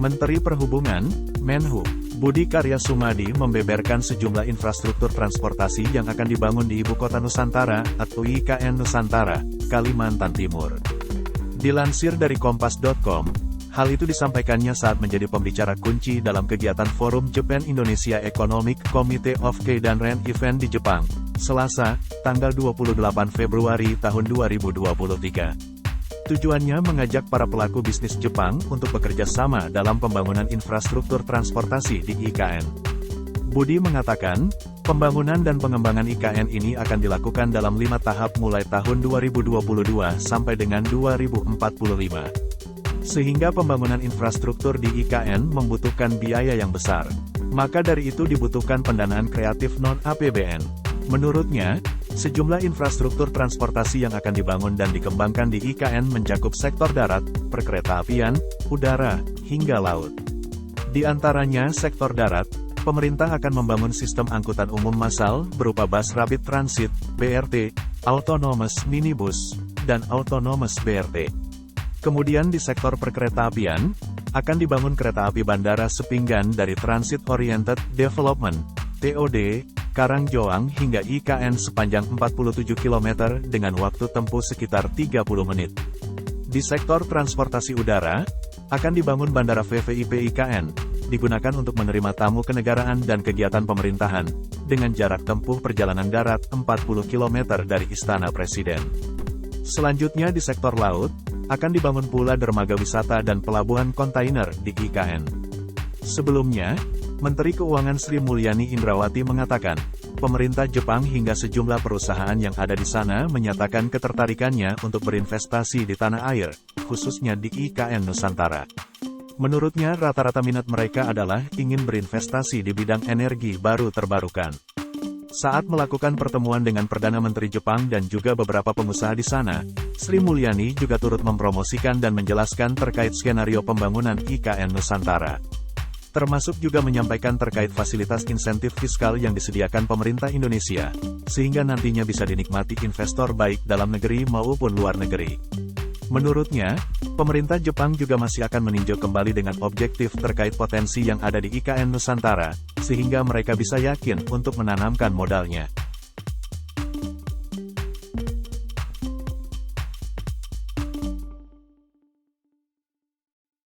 Menteri Perhubungan, Menhub, Budi Karya Sumadi membeberkan sejumlah infrastruktur transportasi yang akan dibangun di Ibu Kota Nusantara, atau IKN Nusantara, Kalimantan Timur. Dilansir dari Kompas.com, hal itu disampaikannya saat menjadi pembicara kunci dalam kegiatan Forum Japan Indonesia Economic Committee of Keidanren Event di Jepang, Selasa, tanggal 28 Februari tahun 2023. Tujuannya mengajak para pelaku bisnis Jepang untuk bekerja sama dalam pembangunan infrastruktur transportasi di IKN. Budi mengatakan, pembangunan dan pengembangan IKN ini akan dilakukan dalam 5 tahap mulai tahun 2022 sampai dengan 2045. Sehingga pembangunan infrastruktur di IKN membutuhkan biaya yang besar. Maka dari itu dibutuhkan pendanaan kreatif non-APBN. Menurutnya, sejumlah infrastruktur transportasi yang akan dibangun dan dikembangkan di IKN mencakup sektor darat, perkeretaapian, udara, hingga laut. Di antaranya sektor darat, pemerintah akan membangun sistem angkutan umum massal berupa bus rapid transit, BRT, autonomous minibus, dan autonomous BRT. Kemudian di sektor perkeretaapian, akan dibangun kereta api bandara Sepinggan dari Transit Oriented Development, TOD, Karangjoang hingga IKN sepanjang 47 km dengan waktu tempuh sekitar 30 menit. Di sektor transportasi udara, akan dibangun Bandara VVIP IKN, digunakan untuk menerima tamu kenegaraan dan kegiatan pemerintahan, dengan jarak tempuh perjalanan darat 40 km dari Istana Presiden. Selanjutnya di sektor laut, akan dibangun pula dermaga wisata dan pelabuhan kontainer di IKN. Sebelumnya, Menteri Keuangan Sri Mulyani Indrawati mengatakan, pemerintah Jepang hingga sejumlah perusahaan yang ada di sana menyatakan ketertarikannya untuk berinvestasi di tanah air, khususnya di IKN Nusantara. Menurutnya rata-rata minat mereka adalah ingin berinvestasi di bidang energi baru terbarukan. Saat melakukan pertemuan dengan Perdana Menteri Jepang dan juga beberapa pengusaha di sana, Sri Mulyani juga turut mempromosikan dan menjelaskan terkait skenario pembangunan IKN Nusantara. Termasuk juga menyampaikan terkait fasilitas insentif fiskal yang disediakan pemerintah Indonesia, sehingga nantinya bisa dinikmati investor baik dalam negeri maupun luar negeri. Menurutnya, pemerintah Jepang juga masih akan meninjau kembali dengan objektif terkait potensi yang ada di IKN Nusantara, sehingga mereka bisa yakin untuk menanamkan modalnya.